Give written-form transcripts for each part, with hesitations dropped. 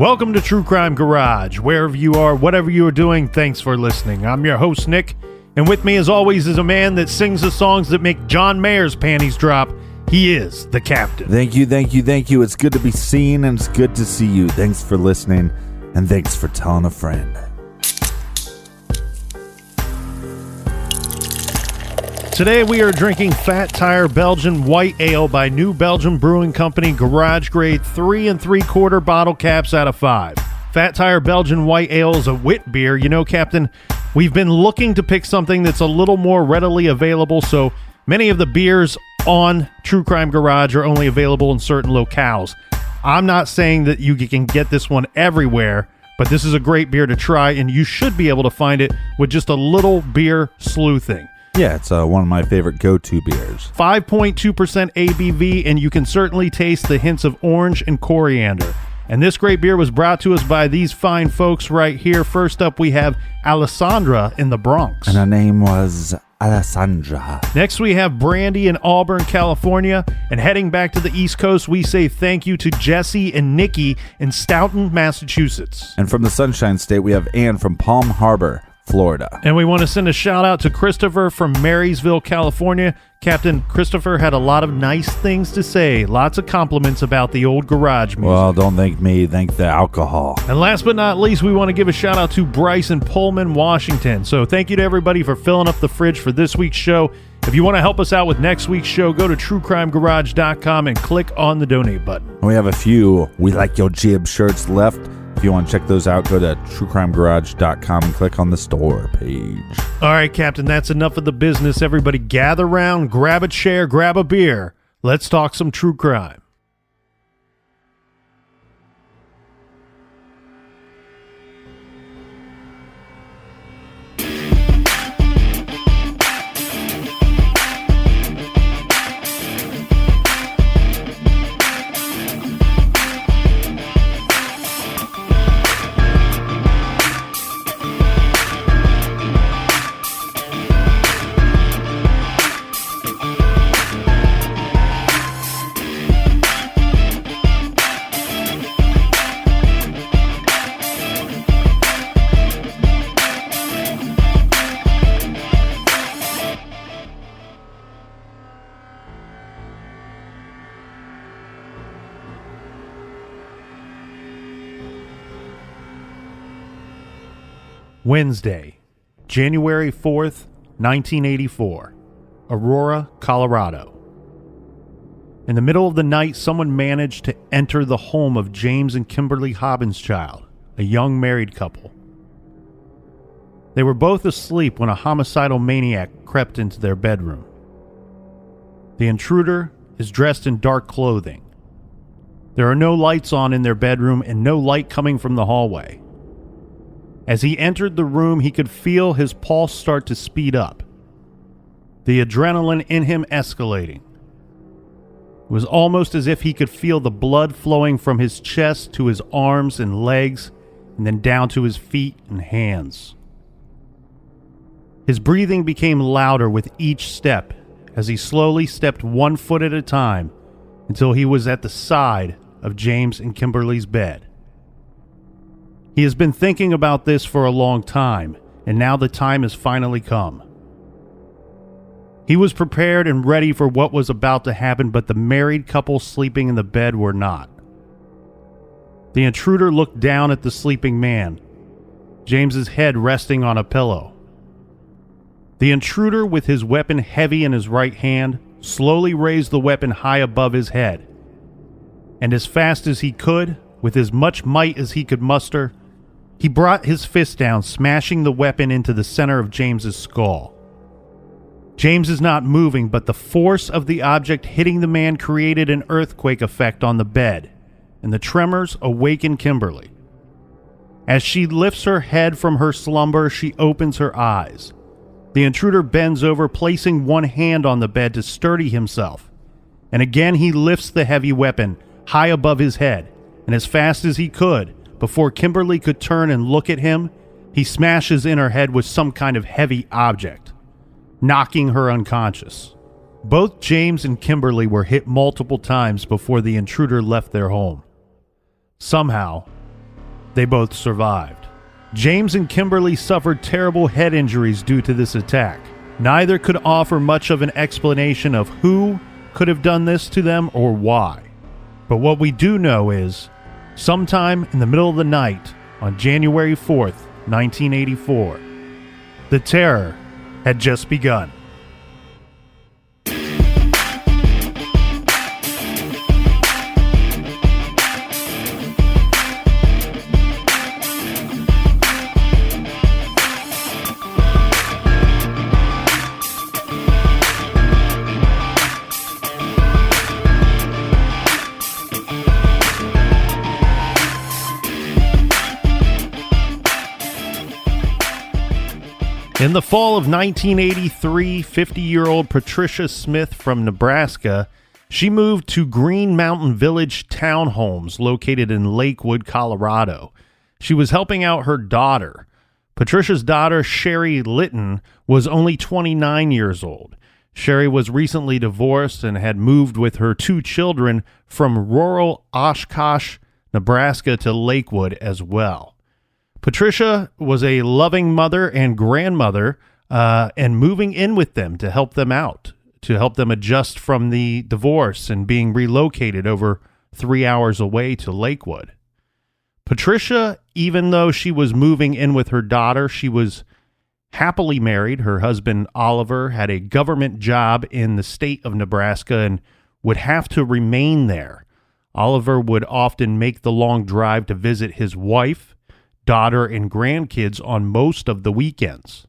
Welcome to True Crime Garage. Wherever you are, whatever you are doing, thanks for listening. I'm your host, Nick, and with me as always is a man that sings the songs that make John Mayer's panties drop. He is the captain. Thank you. It's good to be seen, and it's good to see you. Thanks for listening, and thanks for telling a friend. Today we are drinking Fat Tire Belgian White Ale by New Belgium Brewing Company, garage grade 3 3/4 bottle caps out of 5. Fat Tire Belgian White Ale is a wit beer. You know, Captain, we've been looking to pick something that's a little more readily available, so many of the beers on True Crime Garage are only available in certain locales. I'm not saying that you can get this one everywhere, but this is a great beer to try, and you should be able to find it with just a little beer sleuthing. Yeah, it's one of my favorite go-to beers. 5.2% ABV, and you can certainly taste the hints of orange and coriander. And this great beer was brought to us by these fine folks right here. First up, we have Alessandra in the Bronx. And her name was Alessandra. Next, we have Brandy in Auburn, California. And heading back to the East Coast, we say thank you to Jesse and Nikki in Stoughton, Massachusetts. And from the Sunshine State, we have Ann from Palm Harbor, Florida. And we want to send a shout out to Christopher from Marysville, California. Captain Christopher had a lot of nice things to say. Lots of compliments about the old garage music. Well, don't thank me, thank the alcohol. And last but not least, we want to give a shout out to Bryce in Pullman, Washington. So thank you to everybody for filling up the fridge for this week's show. If you want to help us out with next week's show, go to truecrimegarage.com and click on the donate button. We have a few We Like Your Jib shirts left. If you want to check those out, go to truecrimegarage.com and click on the store page. All right, Captain, that's enough of the business. Everybody gather around, grab a chair, grab a beer. Let's talk some true crime. Wednesday, January 4th, 1984, Aurora, Colorado. In the middle of the night, someone managed to enter the home of James and Kimberly Hobbinschild, a young married couple. They were both asleep when a homicidal maniac crept into their bedroom. The intruder is dressed in dark clothing. There are no lights on in their bedroom and no light coming from the hallway. As he entered the room, he could feel his pulse start to speed up, the adrenaline in him escalating. It was almost as if he could feel the blood flowing from his chest to his arms and legs, and then down to his feet and hands. His breathing became louder with each step as he slowly stepped 1 foot at a time until he was at the side of James and Kimberly's bed. He has been thinking about this for a long time, and now the time has finally come. He was prepared and ready for what was about to happen, but the married couple sleeping in the bed were not. The intruder looked down at the sleeping man, James's head resting on a pillow. The intruder, with his weapon heavy in his right hand, slowly raised the weapon high above his head. And as fast as he could, with as much might as he could muster, he brought his fist down, smashing the weapon into the center of James's skull. James is not moving, but the force of the object hitting the man created an earthquake effect on the bed, and the tremors awakened Kimberly. As she lifts her head from her slumber, she opens her eyes. The intruder bends over, placing one hand on the bed to steady himself, and again he lifts the heavy weapon high above his head, and as fast as he could, before Kimberly could turn and look at him, he smashes in her head with some kind of heavy object, knocking her unconscious. Both James and Kimberly were hit multiple times before the intruder left their home. Somehow, they both survived. James and Kimberly suffered terrible head injuries due to this attack. Neither could offer much of an explanation of who could have done this to them or why. But what we do know is, sometime in the middle of the night on January 4th, 1984, the terror had just begun. In the fall of 1983, 50-year-old Patricia Smith from Nebraska, she moved to Green Mountain Village townhomes located in Lakewood, Colorado. She was helping out her daughter. Patricia's daughter, Sherry Litton, was only 29 years old. Sherry was recently divorced and had moved with her 2 children from rural Oshkosh, Nebraska to Lakewood as well. Patricia was a loving mother and grandmother and moving in with them to help them out, to help them adjust from the divorce and being relocated over 3 hours away to Lakewood. Patricia, even though she was moving in with her daughter, she was happily married. Her husband, Oliver, had a government job in the state of Nebraska and would have to remain there. Oliver would often make the long drive to visit his wife, daughter, and grandkids on most of the weekends.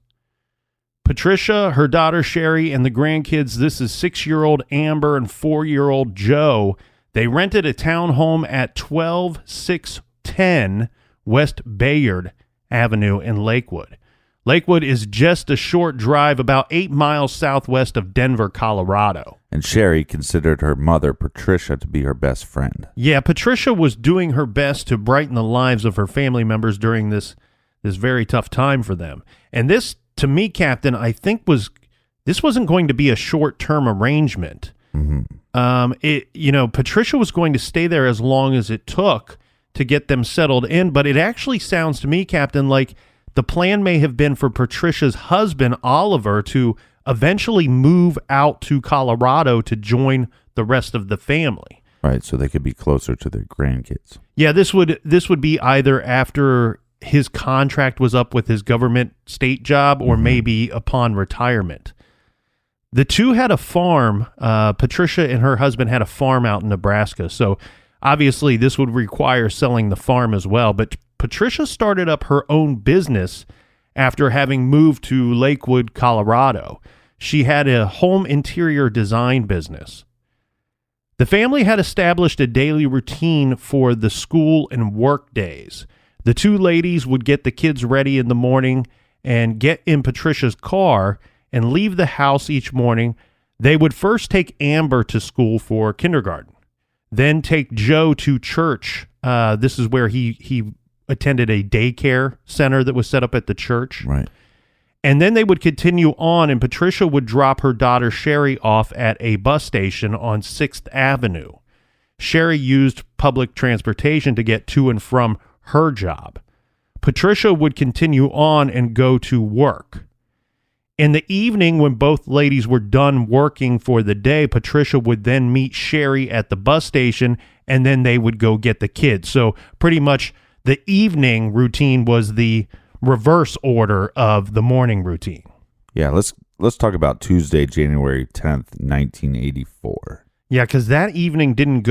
Patricia, her daughter Sherry, and the grandkids, this is 6-year-old Amber and 4-year-old Joe, they rented a townhome at 12610 West Bayard Avenue in Lakewood. Lakewood is just a short drive about 8 miles southwest of Denver, Colorado. And Sherry considered her mother, Patricia, to be her best friend. Yeah, Patricia was doing her best to brighten the lives of her family members during this very tough time for them. And this, to me, Captain, I think this wasn't going to be a short-term arrangement. Mm-hmm. Patricia was going to stay there as long as it took to get them settled in, but it actually sounds to me, Captain, like the plan may have been for Patricia's husband, Oliver, to eventually move out to Colorado to join the rest of the family. Right, so they could be closer to their grandkids. Yeah, this would be either after his contract was up with his government state job or maybe upon retirement. The two had a farm. Patricia and her husband had a farm out in Nebraska, so obviously this would require selling the farm as well, but Patricia started up her own business after having moved to Lakewood, Colorado. She had a home interior design business. The family had established a daily routine for the school and work days. The two ladies would get the kids ready in the morning and get in Patricia's car and leave the house each morning. They would first take Amber to school for kindergarten, then take Joe to church. This is where he attended a daycare center that was set up at the church. Right. And then they would continue on, and Patricia would drop her daughter Sherry off at a bus station on 6th Avenue. Sherry used public transportation to get to and from her job. Patricia would continue on and go to work. In the evening, when both ladies were done working for the day, Patricia would then meet Sherry at the bus station, and then they would go get the kids. So pretty much the evening routine was the reverse order of the morning routine. Yeah, let's talk about Tuesday, January 10th, 1984. Yeah, because that evening didn't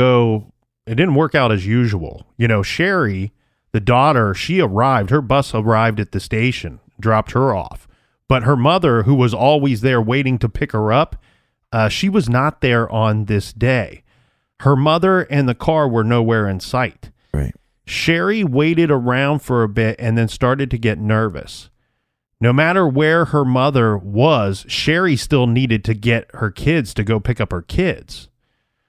work out as usual. Sherry, the daughter, she arrived. Her bus arrived at the station, dropped her off. But her mother, who was always there waiting to pick her up, she was not there on this day. Her mother and the car were nowhere in sight. Right. Sherry waited around for a bit and then started to get nervous. No matter where her mother was, Sherry still needed to get her kids to go pick up her kids.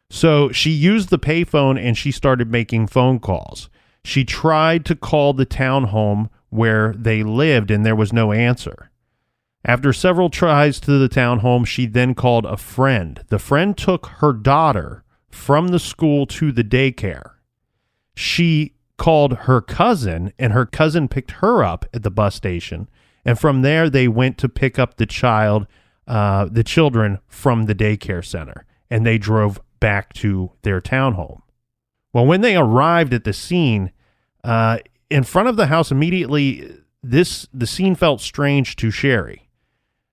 So she used the payphone and she started making phone calls. She tried to call the townhome where they lived and there was no answer. After several tries to the townhome, she then called a friend. The friend took her daughter from the school to the daycare. She called her cousin, and her cousin picked her up at the bus station. And from there, they went to pick up the children from the daycare center, and they drove back to their townhome. Well, when they arrived at the scene, in front of the house immediately, the scene felt strange to Sherry.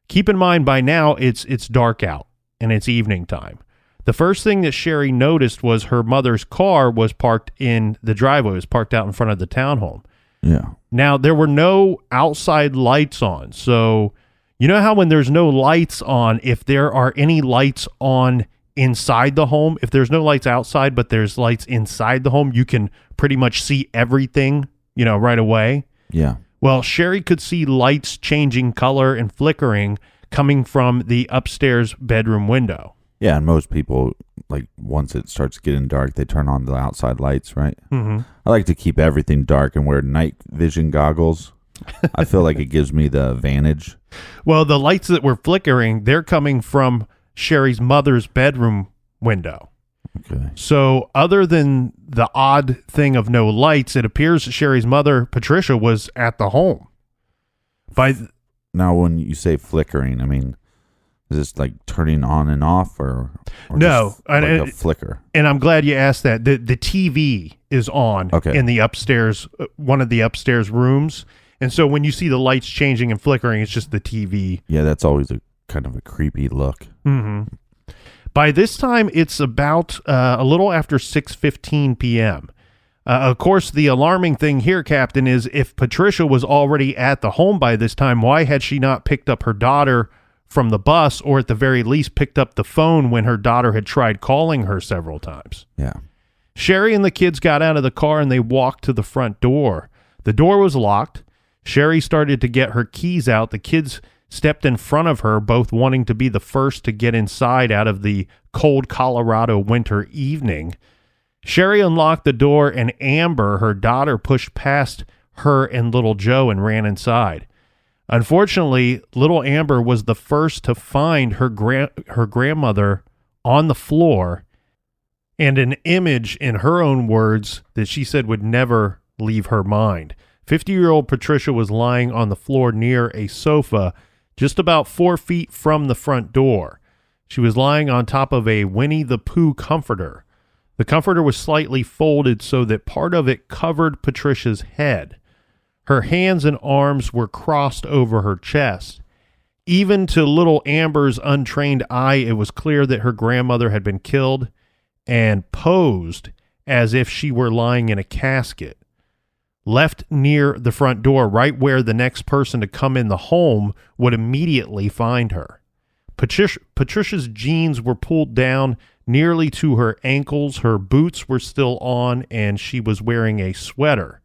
Keep in mind, by now, it's dark out, and it's evening time. The first thing that Sherry noticed was her mother's car was parked in the driveway. It was parked out in front of the townhome. Yeah. Now, there were no outside lights on. So, you know how when there's no lights on, if there are any lights on inside the home, if there's no lights outside, but there's lights inside the home, you can pretty much see everything, right away. Yeah. Well, Sherry could see lights changing color and flickering coming from the upstairs bedroom window. Yeah, and most people, like, once it starts getting dark, they turn on the outside lights, right? Mm-hmm. I like to keep everything dark and wear night vision goggles. I feel like it gives me the advantage. Well, the lights that were flickering, they're coming from Sherry's mother's bedroom window. Okay. So other than the odd thing of no lights, it appears Sherry's mother, Patricia, was at the home. Now, when you say flickering, I mean, is this like turning on and off or no, just like a flicker? And I'm glad you asked that. The TV is on in the upstairs, one of the upstairs rooms. And so when you see the lights changing and flickering, it's just the TV. Yeah, that's always a kind of a creepy look. Mm-hmm. By this time, it's about a little after 6:15 p.m. Of course, the alarming thing here, Captain, is if Patricia was already at the home by this time, why had she not picked up her daughter from the bus, or at the very least picked up the phone when her daughter had tried calling her several times? Yeah. Sherry and the kids got out of the car and they walked to the front door. The door was locked. Sherry started to get her keys out. The kids stepped in front of her, both wanting to be the first to get inside out of the cold Colorado winter evening. Sherry unlocked the door, and Amber, her daughter, pushed past her and little Joe and ran inside. Unfortunately, little Amber was the first to find her grandmother on the floor, and an image, in her own words, that she said would never leave her mind. 50-year-old Patricia was lying on the floor near a sofa just about 4 feet from the front door. She was lying on top of a Winnie the Pooh comforter. The comforter was slightly folded so that part of it covered Patricia's head. Her hands and arms were crossed over her chest. Even to little Amber's untrained eye, it was clear that her grandmother had been killed and posed as if she were lying in a casket. Left near the front door, right where the next person to come in the home would immediately find her. Patricia's jeans were pulled down nearly to her ankles. Her boots were still on, and she was wearing a sweater.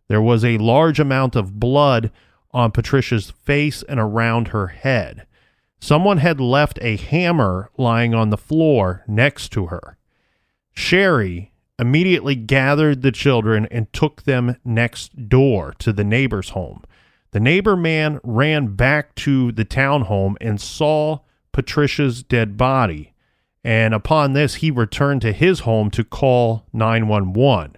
There was a large amount of blood on Patricia's face and around her head. Someone had left a hammer lying on the floor next to her. Sherry immediately gathered the children and took them next door to the neighbor's home. The neighbor man ran back to the townhome and saw Patricia's dead body. And upon this, he returned to his home to call 911.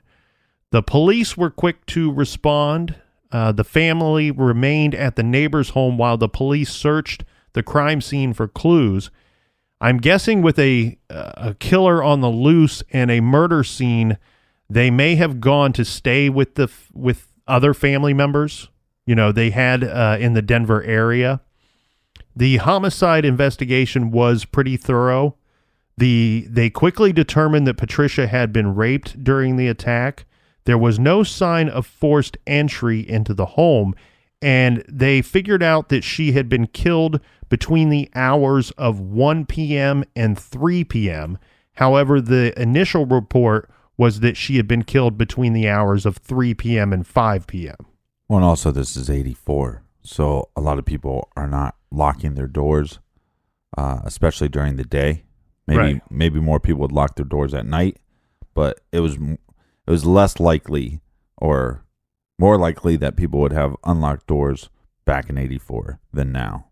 The police were quick to respond. The family remained at the neighbor's home while the police searched the crime scene for clues. I'm guessing with a killer on the loose and a murder scene, they may have gone to stay with other family members. They had in the Denver area. The homicide investigation was pretty thorough. They quickly determined that Patricia had been raped during the attack. There was no sign of forced entry into the home, and they figured out that she had been killed between the hours of 1 p.m. and 3 p.m. However, the initial report was that she had been killed between the hours of 3 p.m. and 5 p.m. Well, and also this is 84, so a lot of people are not locking their doors, especially during the day. Maybe more people would lock their doors at night, but it was less likely or more likely that people would have unlocked doors back in 84 than now.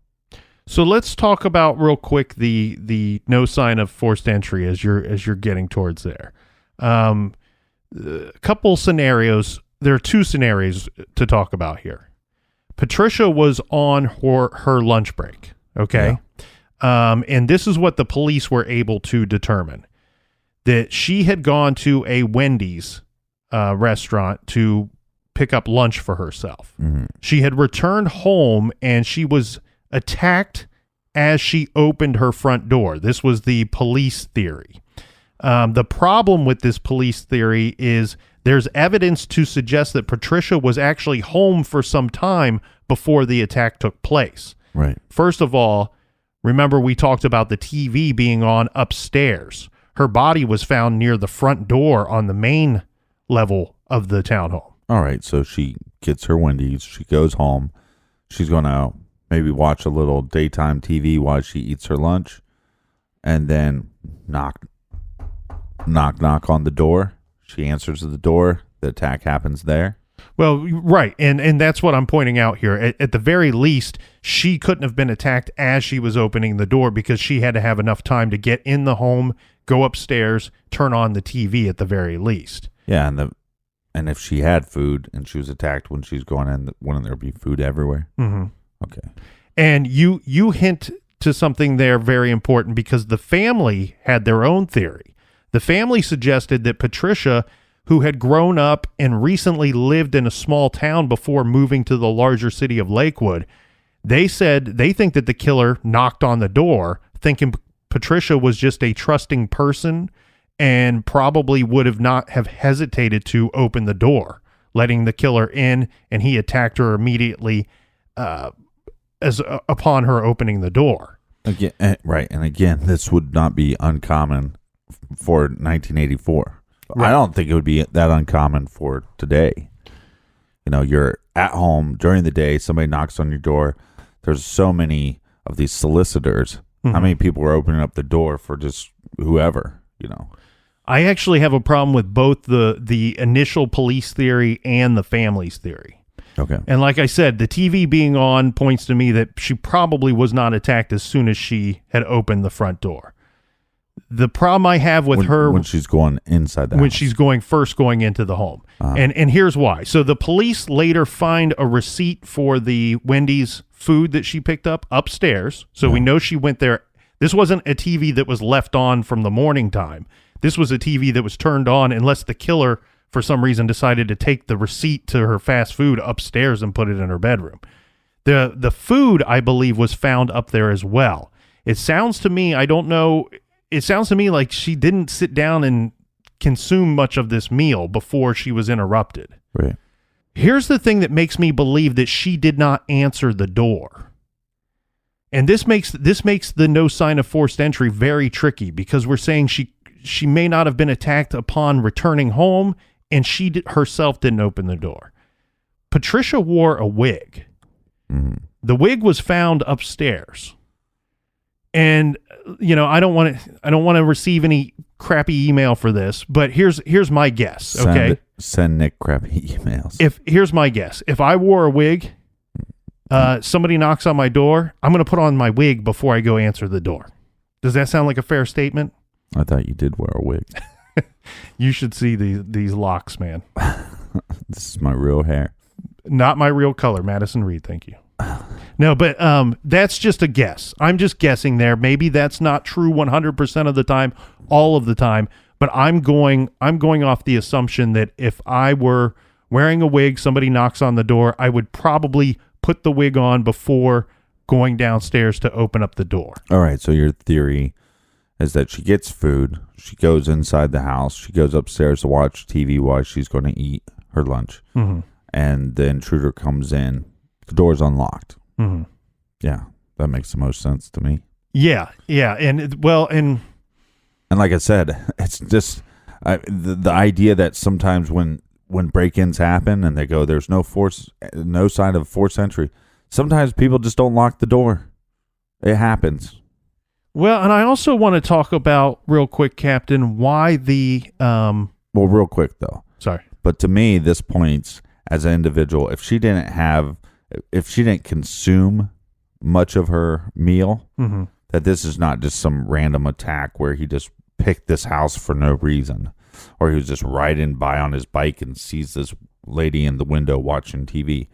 So let's talk about real quick the no sign of forced entry as you're getting towards there. a couple scenarios. There are two scenarios to talk about here. Patricia was on her lunch break, okay? Yeah. And this is what the police were able to determine, that she had gone to a Wendy's restaurant to pick up lunch for herself. Mm-hmm. She had returned home, and she was attacked as she opened her front door. This was the police theory. The problem with this police theory is there's evidence to suggest that Patricia was actually home for some time before the attack took place. Right. First of all, remember we talked about the TV being on upstairs. Her body was found near the front door on the main level of the townhome. All right, so she gets her Wendy's. She goes home. She's going to maybe watch a little daytime TV while she eats her lunch, and then knock on the door. She answers the door. The attack happens there. Well, right, and that's what I'm pointing out here. At the very least, she couldn't have been attacked as she was opening the door because she had to have enough time to get in the home, go upstairs, turn on the TV at the very least. Yeah, and if she had food and she was attacked when she's going in, wouldn't there be food everywhere? Mm-hmm. Okay. And you hint to something there very important because the family had their own theory. The family suggested that Patricia, who had grown up and recently lived in a small town before moving to the larger city of Lakewood, they said they think that the killer knocked on the door thinking Patricia was just a trusting person and probably would have not have hesitated to open the door, letting the killer in, and he attacked her immediately upon her opening the door. Again, right, and again, this would not be uncommon for 1984. Right. I don't think it would be that uncommon for today. You know, you're at home during the day, somebody knocks on your door. There's so many of these solicitors. Mm-hmm. How many people are opening up the door for just whoever, you know? I actually have a problem with both the initial police theory and the family's theory. Okay. And like I said, the TV being on points to me that she probably was not attacked as soon as she had opened the front door. The problem I have with her when she's going inside the when house. she's going into the home. Uh-huh. And here's why. So the police later find a receipt for the Wendy's food that she picked up upstairs. So we know she went there. This wasn't a TV that was left on from the morning time. This was a TV that was turned on unless the killer for some reason decided to take the receipt to her fast food upstairs and put it in her bedroom. The food, I believe, was found up there as well. It sounds to me, I don't know, it sounds to me like she didn't sit down and consume much of this meal before she was interrupted. Right. Here's the thing that makes me believe that she did not answer the door. And this makes the no sign of forced entry very tricky because we're saying she may not have been attacked upon returning home, and she herself didn't open the door. Patricia wore a wig. Mm-hmm. The wig was found upstairs. And you know, I don't want to receive any crappy email for this, but here's my guess, okay? Send Nick crappy emails. Here's my guess. If I wore a wig, somebody knocks on my door, I'm going to put on my wig before I go answer the door. Does that sound like a fair statement? I thought you did wear a wig. You should see these locks, man. This is my real hair. Not my real color, Madison Reed, thank you. No, but that's just a guess. I'm just guessing there. Maybe that's not true 100% of the time, all of the time, but I'm going off the assumption that if I were wearing a wig, somebody knocks on the door, I would probably put the wig on before going downstairs to open up the door. All right, so your theory is that she gets food, she goes inside the house, she goes upstairs to watch TV while she's going to eat her lunch, mm-hmm. and the intruder comes in, the door's unlocked. Mm-hmm. Yeah, that makes the most sense to me. Yeah, and like I said, it's just the idea that sometimes when break-ins happen and they go, there's no sign of forced entry, sometimes people just don't lock the door. It happens. Well, and I also want to talk about real quick, Captain, why the well, real quick though. Sorry. But to me, this points as an individual, if she didn't consume much of her meal, mm-hmm. that this is not just some random attack where he just picked this house for no reason. or he was just riding by on his bike and sees this lady in the window watching TV.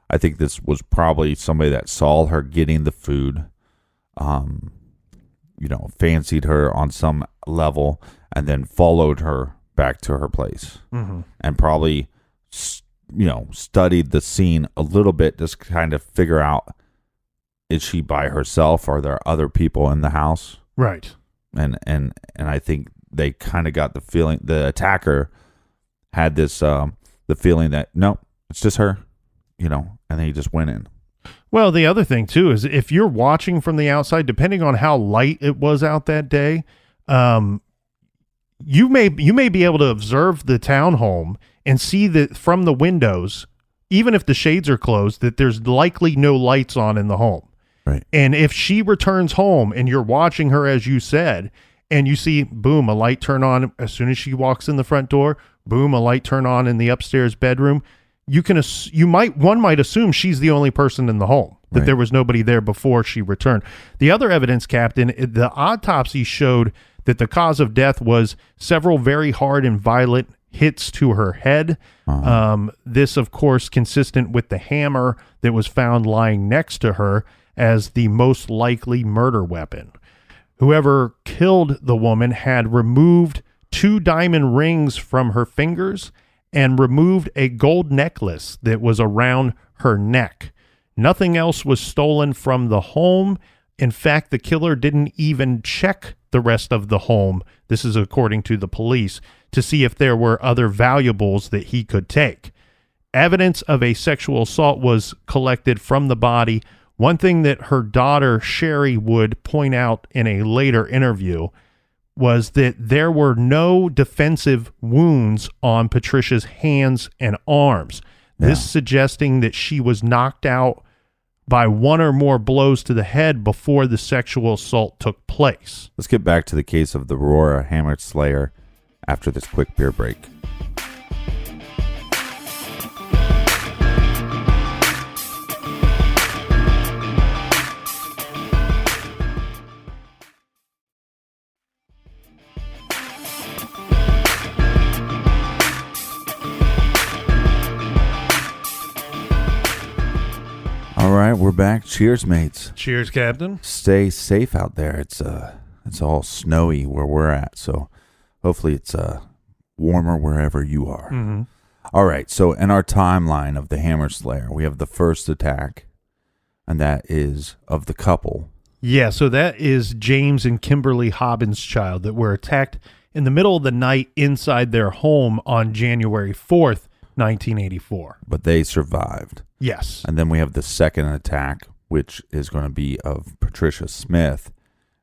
I think this was probably somebody that saw her getting the food, fancied her on some level, and then followed her back to her place, and probably, studied the scene a little bit, just kind of figure out, is she by herself? Are there other people in the house? Right. And I think they kind of got the feeling, the attacker had this, the feeling that, no, it's just her, and then he just went in. Well, the other thing too is if you're watching from the outside, depending on how light it was out that day, you may be able to observe the townhome and see that from the windows, even if the shades are closed, that there's likely no lights on in the home. Right. And if she returns home and you're watching her, as you said, and you see, boom, a light turn on as soon as she walks in the front door, boom, a light turn on in the upstairs bedroom, one might assume she's the only person in the home, that there was nobody there before she returned. The other evidence, Captain, the autopsy showed that the cause of death was several very hard and violent hits to her head. This, of course, consistent with the hammer that was found lying next to her as the most likely murder weapon. Whoever killed the woman had removed 2 diamond rings from her fingers and removed a gold necklace that was around her neck. Nothing else was stolen from the home. In fact, the killer didn't even check the rest of the home, this is according to the police, to see if there were other valuables that he could take. Evidence of a sexual assault was collected from the body. One thing that her daughter, Sherry, would point out in a later interview was that there were no defensive wounds on Patricia's hands and arms. This suggesting that she was knocked out by one or more blows to the head before the sexual assault took place. Let's get back to the case of the Aurora Hammer Slayer after this quick beer break. All right, we're back. Cheers, mates. Cheers, Captain. Stay safe out there. It's all snowy where we're at, so hopefully it's warmer wherever you are. Mm-hmm. All right, so in our timeline of the Hammer Slayer, we have the first attack, and that is of the couple. Yeah, so that is James and Kimberly Hobbinschild that were attacked in the middle of the night inside their home on January 4th, 1984. But they survived. Yes. And then we have the second attack, which is going to be of Patricia Smith,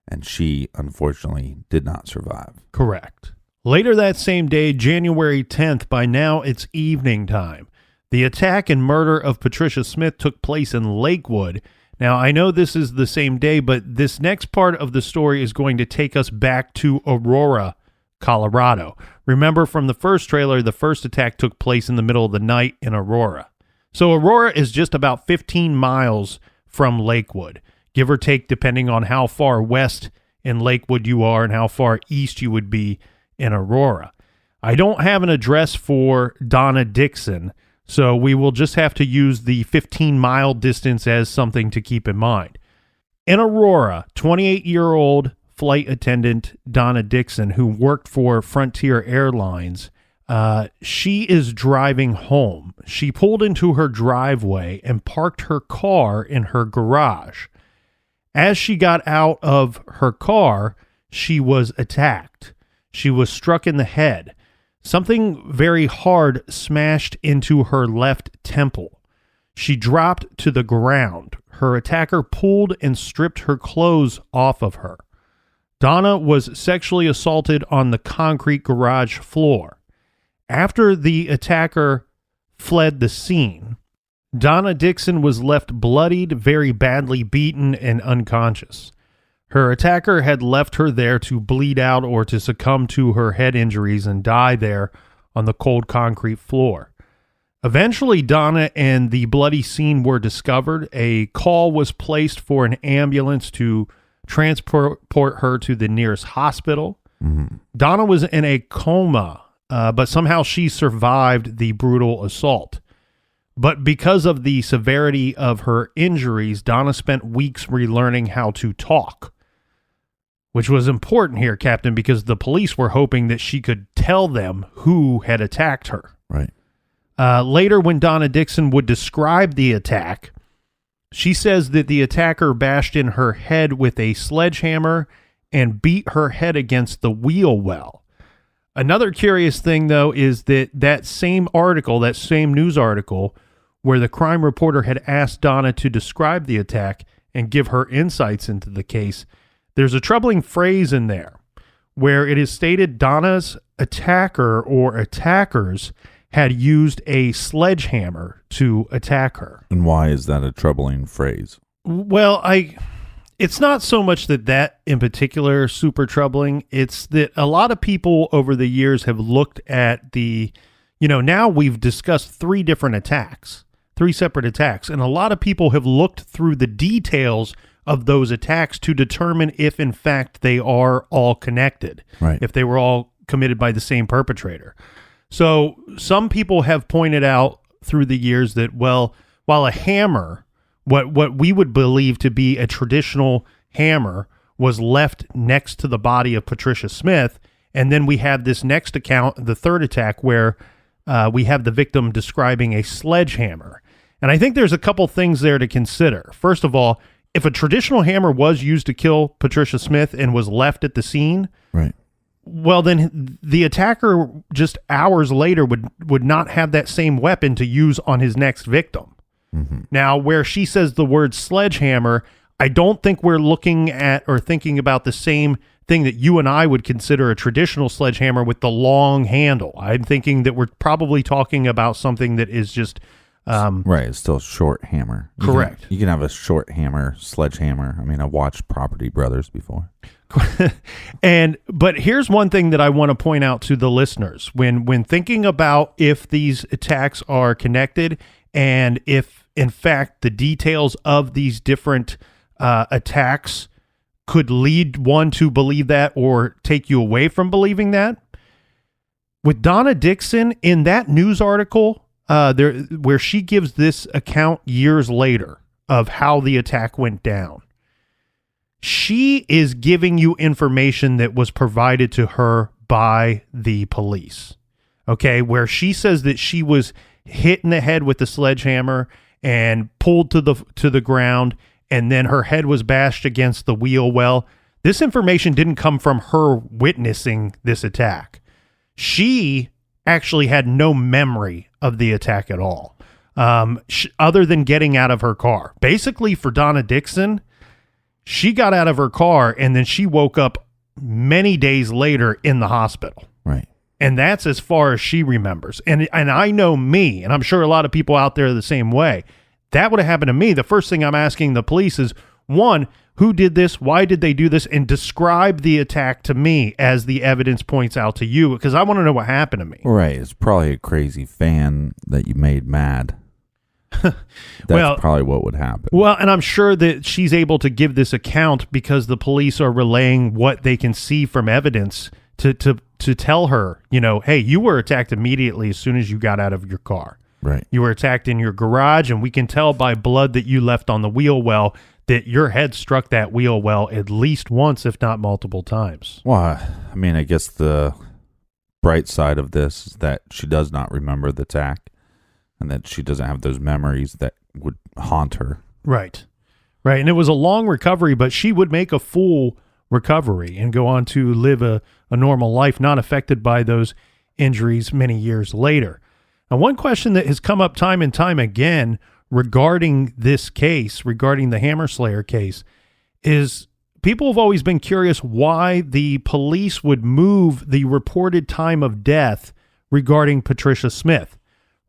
and she, unfortunately, did not survive. Correct. Later that same day, January 10th, by now it's evening time. The attack and murder of Patricia Smith took place in Lakewood. Now, I know this is the same day, but this next part of the story is going to take us back to Aurora, Colorado. Remember from the first trailer, the first attack took place in the middle of the night in Aurora. So Aurora is just about 15 miles from Lakewood, give or take, depending on how far west in Lakewood you are and how far east you would be in Aurora. I don't have an address for Donna Dixon, so we will just have to use the 15-mile distance as something to keep in mind. In Aurora, 28-year-old flight attendant Donna Dixon, who worked for Frontier Airlines, she is driving home. She pulled into her driveway and parked her car in her garage. As she got out of her car, she was attacked. She was struck in the head. Something very hard smashed into her left temple. She dropped to the ground. Her attacker pulled and stripped her clothes off of her. Donna was sexually assaulted on the concrete garage floor. After the attacker fled the scene, Donna Dixon was left bloodied, very badly beaten, and unconscious. Her attacker had left her there to bleed out or to succumb to her head injuries and die there on the cold concrete floor. Eventually, Donna and the bloody scene were discovered. A call was placed for an ambulance to transport her to the nearest hospital. Mm-hmm. Donna was in a coma but somehow she survived the brutal assault. But because of the severity of her injuries, Donna spent weeks relearning how to talk, which was important here, Captain, because the police were hoping that she could tell them who had attacked her. Right. Later, when Donna Dixon would describe the attack, she says that the attacker bashed in her head with a sledgehammer and beat her head against the wheel well. Another curious thing, though, is that same article, that same news article, where the crime reporter had asked Donna to describe the attack and give her insights into the case, there's a troubling phrase in there where it is stated Donna's attacker or attackers had used a sledgehammer to attack her. And why is that a troubling phrase? Well, it's not so much that in particular is super troubling. It's that a lot of people over the years have looked at now we've discussed three separate attacks, and a lot of people have looked through the details of those attacks to determine if in fact they are all connected, right? If they were all committed by the same perpetrator. So some people have pointed out through the years that, well, while a hammer, what we would believe to be a traditional hammer, was left next to the body of Patricia Smith, and then we have this next account, the third attack, where we have the victim describing a sledgehammer. And I think there's a couple things there to consider. First of all, if a traditional hammer was used to kill Patricia Smith and was left at the scene, right, well, then the attacker just hours later would not have that same weapon to use on his next victim. Mm-hmm. Now, where she says the word sledgehammer, I don't think we're looking at or thinking about the same thing that you and I would consider a traditional sledgehammer with the long handle. I'm thinking that we're probably talking about something that is just... right, it's still a short hammer. Correct. You can have a short hammer, sledgehammer. I mean, I've watched Property Brothers before. But here's one thing that I want to point out to the listeners. When thinking about if these attacks are connected and if, in fact, the details of these different attacks could lead one to believe that or take you away from believing that, with Donna Dixon, in that news article where she gives this account years later of how the attack went down, she is giving you information that was provided to her by the police. Okay, where she says that she was hit in the head with the sledgehammer and pulled to the ground, and then her head was bashed against the wheel well. This information didn't come from her witnessing this attack. She actually had no memory of the attack at all, other than getting out of her car. Basically, for Donna Dixon, she got out of her car and then she woke up many days later in the hospital. Right. And that's as far as she remembers. And I know me, and I'm sure a lot of people out there are the same way. That would have happened to me. The first thing I'm asking the police is, one, who did this? Why did they do this? And describe the attack to me as the evidence points out to you, because I want to know what happened to me. Right. It's probably a crazy fan that you made mad. That's probably what would happen. Well, and I'm sure that she's able to give this account because the police are relaying what they can see from evidence to tell her, hey, you were attacked immediately as soon as you got out of your car. Right. You were attacked in your garage, and we can tell by blood that you left on the wheel well that your head struck that wheel well at least once, if not multiple times. Well, I mean, I guess the bright side of this is that she does not remember the attack and that she doesn't have those memories that would haunt her. Right. Right. And it was a long recovery, but she would make a full recovery and go on to live a normal life, not affected by those injuries many years later. Now, one question that has come up time and time again regarding this case, regarding the Hammer Slayer case, is people have always been curious why the police would move the reported time of death regarding Patricia Smith.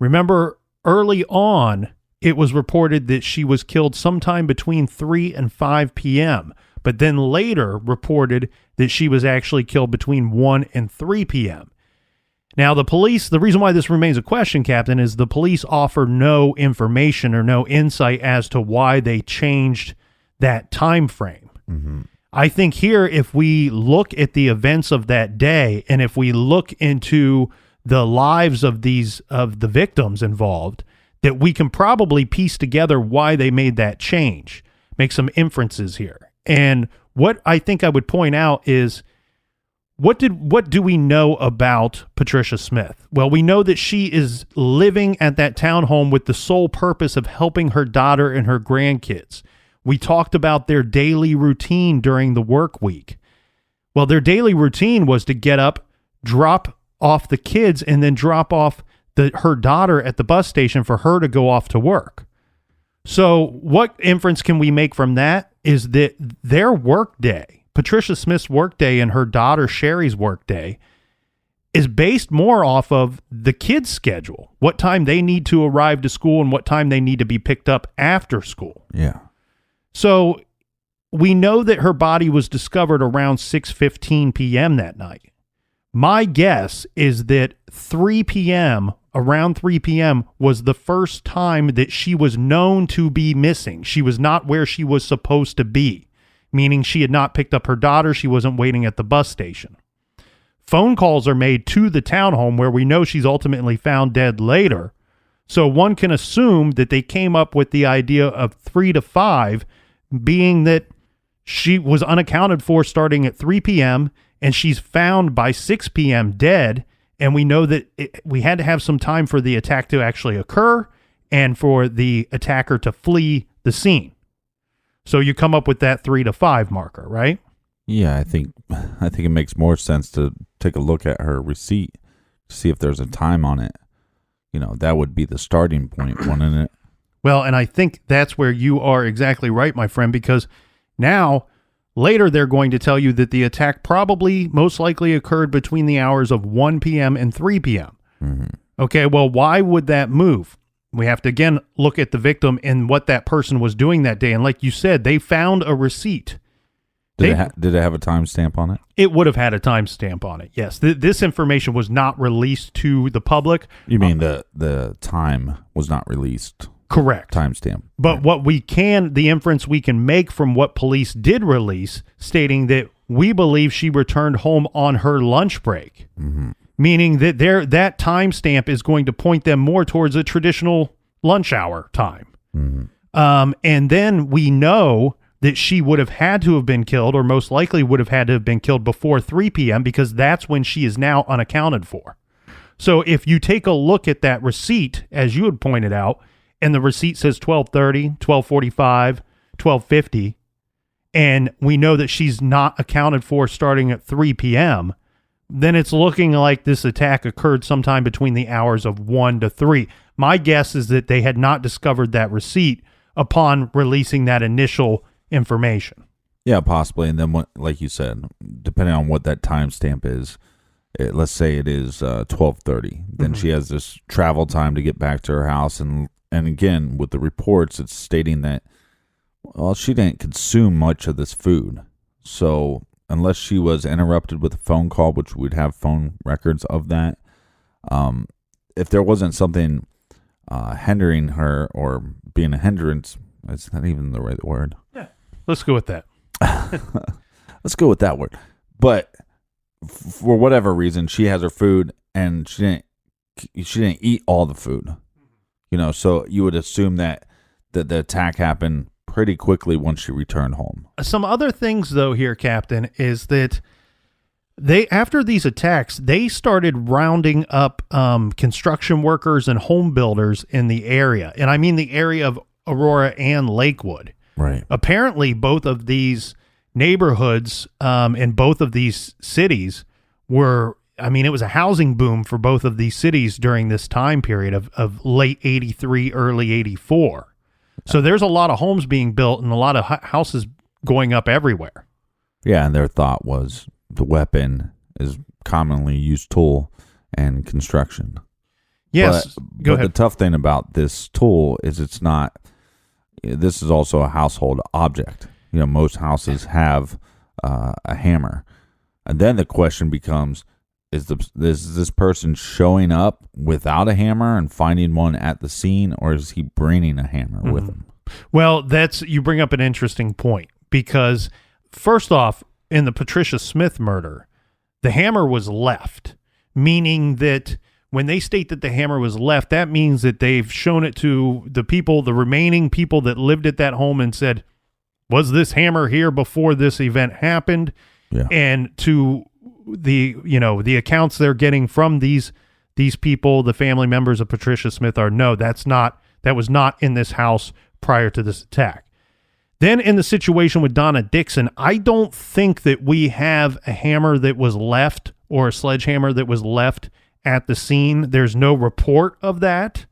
Remember, early on, it was reported that she was killed sometime between 3 and 5 p.m., but then later reported that she was actually killed between 1 and 3 p.m. Now, the police, the reason why this remains a question, Captain, is the police offer no information or no insight as to why they changed that time frame. Mm-hmm. I think here, if we look at the events of that day, and if we look into the lives of the victims involved, that we can probably piece together why they made that change, make some inferences here. And what I think I would point out is, what do we know about Patricia Smith? Well, we know that she is living at that townhome with the sole purpose of helping her daughter and her grandkids. We talked about their daily routine during the work week. Well, their daily routine was to get up, drop off the kids, and then drop off her daughter at the bus station for her to go off to work. So what inference can we make from that is that their work day, Patricia Smith's work day and her daughter Sherry's work day, is based more off of the kids' schedule, what time they need to arrive to school and what time they need to be picked up after school. Yeah. So we know that her body was discovered around 6:15 p.m. that night. My guess is that 3 p.m., around 3 p.m., was the first time that she was known to be missing. She was not where she was supposed to be, meaning she had not picked up her daughter. She wasn't waiting at the bus station. Phone calls are made to the townhome where we know she's ultimately found dead later. So one can assume that they came up with the idea of 3 to 5 being that she was unaccounted for starting at 3 p.m., and she's found by 6 p.m. dead, and we know that we had to have some time for the attack to actually occur and for the attacker to flee the scene. So you come up with that 3 to 5 marker, right? Yeah, I think it makes more sense to take a look at her receipt to see if there's a time on it. You know, that would be the starting point, wouldn't it? Well, and I think that's where you are exactly right, my friend, because now later they're going to tell you that the attack probably most likely occurred between the hours of 1 p.m. and 3 p.m. Mm-hmm. Okay, well, why would that move? We have to, again, look at the victim and what that person was doing that day. And like you said, they found a receipt. Did it have a timestamp on it? It would have had a timestamp on it, yes. This information was not released to the public. You mean the time was not released? Correct. Timestamp. But the inference we can make from what police did release, stating that we believe she returned home on her lunch break, mm-hmm. meaning that that timestamp is going to point them more towards a traditional lunch hour time. Mm-hmm. And then we know that she would have had to have been killed, or most likely would have had to have been killed before 3 p.m. because that's when she is now unaccounted for. So if you take a look at that receipt, as you had pointed out, and the receipt says 12:30, 12:45, 12:50, and we know that she's not accounted for starting at 3 p.m., then it's looking like this attack occurred sometime between the hours of 1 to 3. My guess is that they had not discovered that receipt upon releasing that initial information. Yeah, possibly. And then, like you said, depending on what that timestamp is, let's say it is 12:30. Then Mm-hmm. she has this travel time to get back to her house, and again, with the reports, it's stating that, well, she didn't consume much of this food. So unless she was interrupted with a phone call, which we'd have phone records of that, if there wasn't something hindering her or being a hindrance, it's not even the right word. Yeah, let's go with that. Let's go with that word. But for whatever reason, she has her food, and she didn't eat all the food. You know, so you would assume that the attack happened pretty quickly once she returned home. Some other things, though, here, Captain, is that after these attacks, they started rounding up construction workers and home builders in the area. And I mean the area of Aurora and Lakewood. Right. Apparently, both of these neighborhoods in both of these cities it was a housing boom for both of these cities during this time period of late 83, early 84. So there's a lot of homes being built and a lot of houses going up everywhere. Yeah, and their thought was the weapon is commonly used tool in construction. Yes, go ahead. The tough thing about this tool is this is also a household object. You know, most houses have a hammer. And then the question becomes, is this person showing up without a hammer and finding one at the scene, or is he bringing a hammer with him? Well, you bring up an interesting point, because first off, in the Patricia Smith murder, the hammer was left, meaning that when they state that the hammer was left, that means that they've shown it to the people, the remaining people that lived at that home, and said, was this hammer here before this event happened? Yeah. And to the accounts they're getting from these people, the family members of Patricia Smith, are no, that was not in this house prior to this attack. Then in the situation with Donna Dixon, I don't think that we have a hammer that was left or a sledgehammer that was left at the scene. There's no report of that.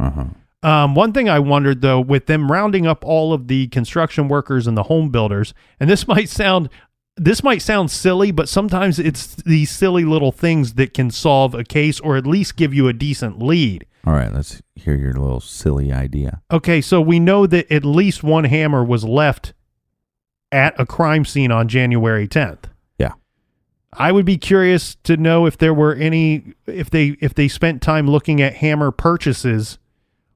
One thing I wondered, though, with them rounding up all of the construction workers and the home builders, and this might sound silly, but sometimes it's these silly little things that can solve a case or at least give you a decent lead. All right, let's hear your little silly idea. Okay, so we know that at least one hammer was left at a crime scene on January 10th. Yeah. I would be curious to know if there were any, if they spent time looking at hammer purchases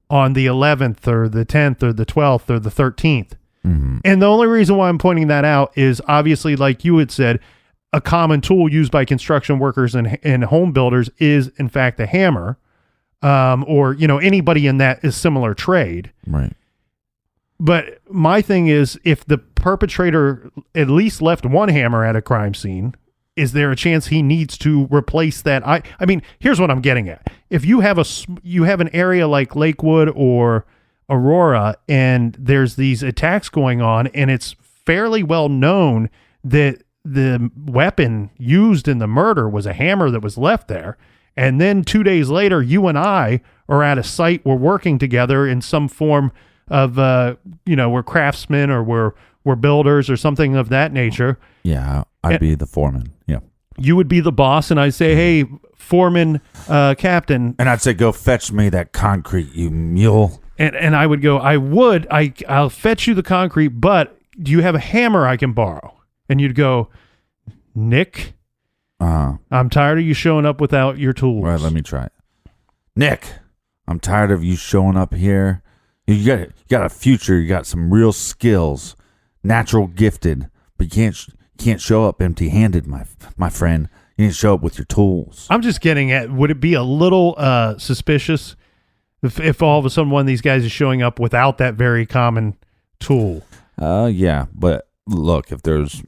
on the 11th or the 10th or the 12th or the 13th. Mm-hmm. And the only reason why I'm pointing that out is obviously, like you had said, a common tool used by construction workers and home builders is, in fact, a hammer, or anybody in that is similar trade. Right. But my thing is, if the perpetrator at least left one hammer at a crime scene, is there a chance he needs to replace that? I mean, here's what I'm getting at. If you have an area like Lakewood or Aurora, and there's these attacks going on, and it's fairly well known that the weapon used in the murder was a hammer that was left there, and then 2 days later, you and I are at a site, we're working together in some form of, we're craftsmen or we're builders or something of that nature. Yeah, I'd be the foreman. Yeah. You would be the boss, and I'd say, hey, foreman, captain. And I'd say, go fetch me that concrete, you mule. And I would go, I'll fetch you the concrete, but do you have a hammer I can borrow? And you'd go, Nick, I'm tired of you showing up without your tools. All right, let me try it. Nick, I'm tired of you showing up here. You got a future. You got some real skills, natural gifted, but you can't show up empty-handed, my friend. You need to show up with your tools. I'm just getting at, would it be a little suspicious if all of a sudden one of these guys is showing up without that very common tool? Yeah, but look,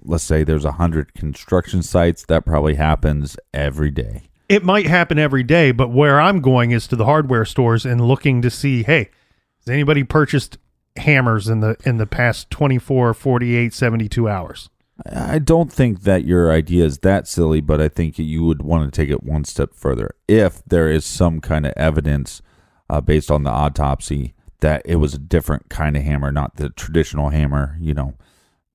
let's say there's 100 construction sites, that probably happens every day. It might happen every day, but where I'm going is to the hardware stores and looking to see, hey, has anybody purchased hammers in the past 24, 48, 72 hours? I don't think that your idea is that silly, but I think you would want to take it one step further. If there is some kind of evidence based on the autopsy that it was a different kind of hammer, not the traditional hammer,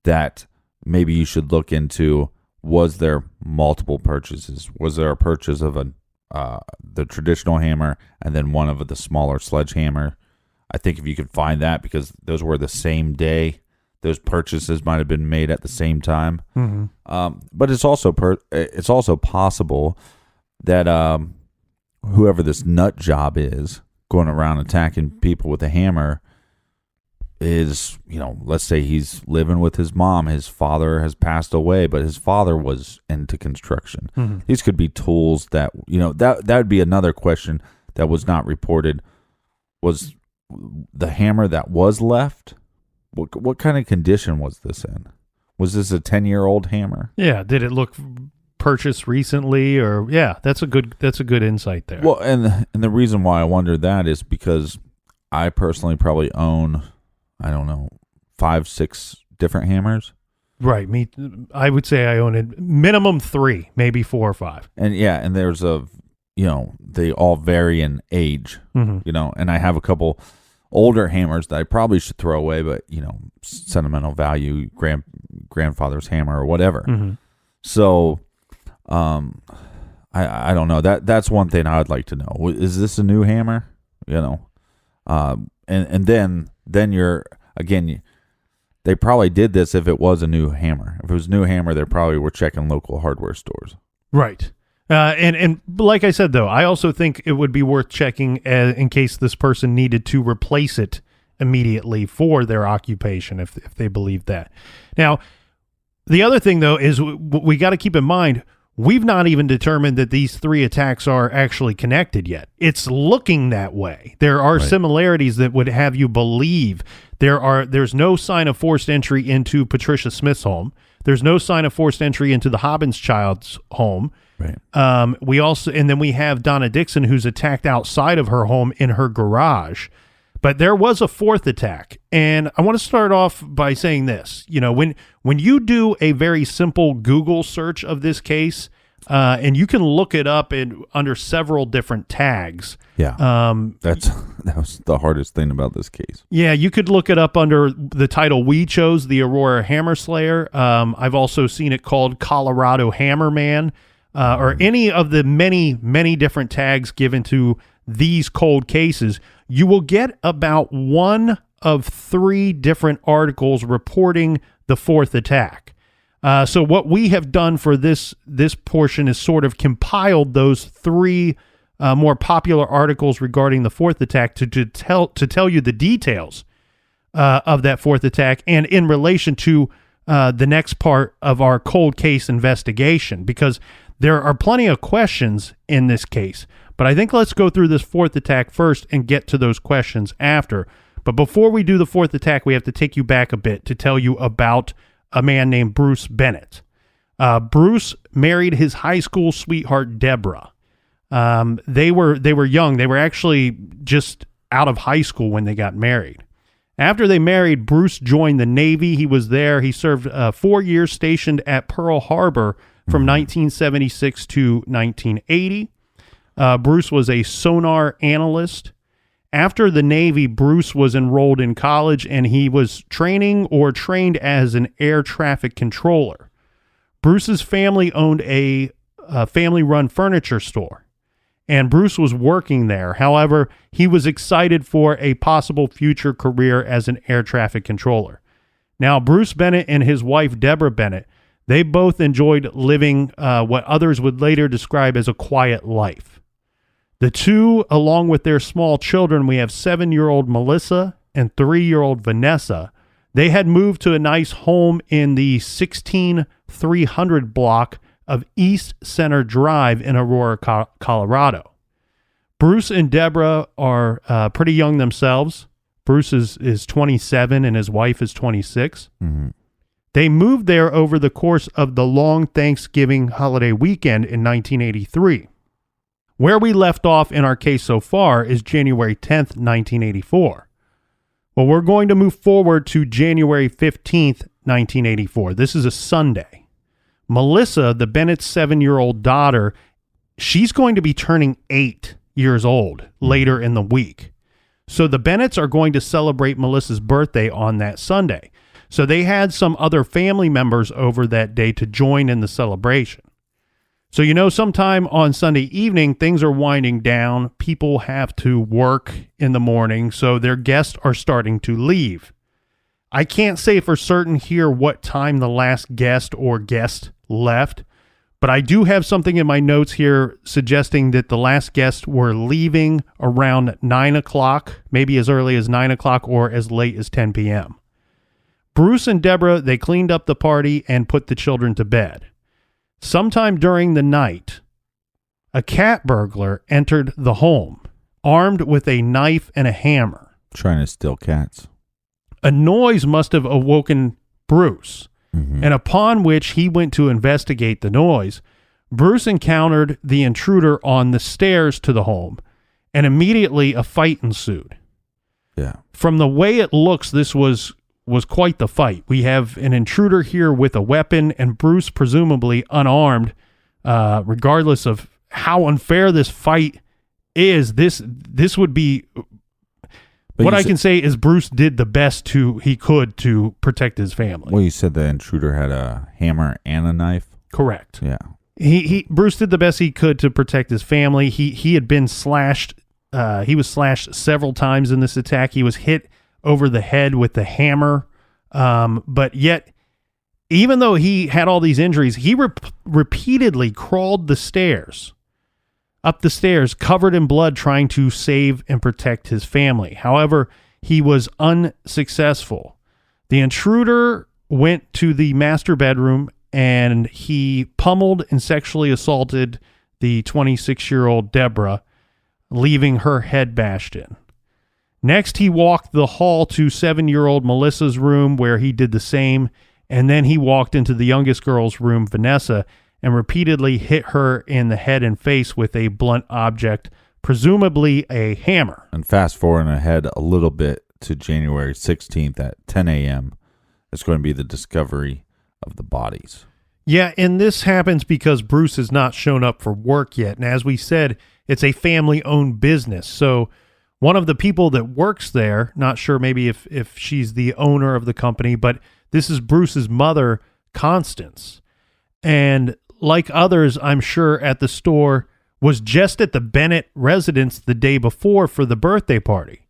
that maybe you should look into, was there multiple purchases? Was there a purchase of the traditional hammer and then one of the smaller sledgehammer? I think if you could find that, because those were the same day, those purchases might have been made at the same time. Mm-hmm. But it's also possible that whoever this nut job is going around attacking people with a hammer is, let's say he's living with his mom. His father has passed away, but his father was into construction. Mm-hmm. These could be tools that, that would be another question that was not reported. Was the hammer that was left, what kind of condition was this in? Was this a 10-year-old hammer? Yeah. Did it look purchased recently? Or that's a good insight there. Well, and the reason why I wonder that is because I personally probably own, I don't know, 5-6 different hammers. Right. I would say I own it minimum 3, maybe 4 or 5. And and there's they all vary in age, mm-hmm. And I have a couple older hammers that I probably should throw away, but sentimental value, grandfather's hammer or whatever. Mm-hmm. So, I don't know. That's one thing I would like to know. Is this a new hammer? And then you're again. They probably did this if it was a new hammer. If it was a new hammer, they probably were checking local hardware stores. Right. And like I said, though, I also think it would be worth checking in case this person needed to replace it immediately for their occupation, if they believe that. Now, the other thing, though, is we got to keep in mind, we've not even determined that these 3 attacks are actually connected yet. It's looking that way. There are similarities that would have you believe there's no sign of forced entry into Patricia Smith's home. There's no sign of forced entry into the Hobbins child's home. Right. Then we have Donna Dixon, who's attacked outside of her home in her garage. But there was a 4th attack. And I want to start off by saying this. You know, when you do a very simple Google search of this case, and you can look it up under several different tags. Yeah. That was the hardest thing about this case. Yeah, you could look it up under the title we chose, the Aurora Hammer Slayer. I've also seen it called Colorado Hammerman, or any of the many, many different tags given to these cold cases. You will get about 1 of 3 different articles reporting the 4th attack. So what we have done for this portion is sort of compiled those 3 more popular articles regarding the 4th attack to tell you the details of that 4th attack, and in relation to the next part of our cold case investigation, because there are plenty of questions in this case. But I think let's go through this 4th attack first and get to those questions after. But before we do the 4th attack, we have to take you back a bit to tell you about a man named Bruce Bennett. Bruce married his high school sweetheart, Deborah. They were young. They were actually just out of high school when they got married. After they married, Bruce joined the Navy. He was there. He served 4 years stationed at Pearl Harbor from 1976 to 1980. Bruce was a sonar analyst. After the Navy, Bruce was enrolled in college, and he was trained as an air traffic controller. Bruce's family owned a family-run furniture store, and Bruce was working there. However, he was excited for a possible future career as an air traffic controller. Now, Bruce Bennett and his wife, Deborah Bennett, they both enjoyed living what others would later describe as a quiet life. The two, along with their small children, we have 7-year-old Melissa and 3-year-old Vanessa. They had moved to a nice home in the 16300 block of East Center Drive in Aurora, Colorado. Bruce and Deborah are pretty young themselves. Bruce is 27 and his wife is 26. Mm-hmm. They moved there over the course of the long Thanksgiving holiday weekend in 1983. Where we left off in our case so far is January 10th, 1984. Well, we're going to move forward to January 15th, 1984. This is a Sunday. Melissa, the Bennett's 7-year-old daughter, she's going to be turning 8 years old later in the week. So the Bennetts are going to celebrate Melissa's birthday on that Sunday. So they had some other family members over that day to join in the celebration. So, sometime on Sunday evening, things are winding down. People have to work in the morning, so their guests are starting to leave. I can't say for certain here what time the last guest or guest left, but I do have something in my notes here suggesting that the last guests were leaving around 9 o'clock, maybe as early as 9 o'clock or as late as 10 p.m. Bruce and Deborah, they cleaned up the party and put the children to bed. Sometime during the night, a cat burglar entered the home, armed with a knife and a hammer. Trying to steal cats. A noise must have awoken Bruce, and upon which he went to investigate the noise, Bruce encountered the intruder on the stairs to the home, and immediately a fight ensued. Yeah. From the way it looks, this was quite the fight. We have an intruder here with a weapon, and Bruce presumably unarmed. Regardless of how unfair this fight is, this would be... But what I can say is Bruce did the best he could to protect his family. Well, you said the intruder had a hammer and a knife? Correct. Yeah. Bruce did the best he could to protect his family. He had been slashed. He was slashed several times in this attack. He was hit over the head with the hammer. But yet, even though he had all these injuries, he repeatedly crawled up the stairs, covered in blood, trying to save and protect his family. However, he was unsuccessful. The intruder went to the master bedroom and he pummeled and sexually assaulted the 26-year-old Deborah, leaving her head bashed in. Next, he walked the hall to 7-year-old Melissa's room, where he did the same, and then he walked into the youngest girl's room, Vanessa, and repeatedly hit her in the head and face with a blunt object, presumably a hammer. And fast forward ahead a little bit to January 16th at 10 a.m. It's going to be the discovery of the bodies. Yeah, and this happens because Bruce has not shown up for work yet. And as we said, it's a family-owned business. So one of the people that works there, not sure maybe if she's the owner of the company, but this is Bruce's mother, Constance. And like others, I'm sure, at the store, was just at the Bennett residence the day before for the birthday party.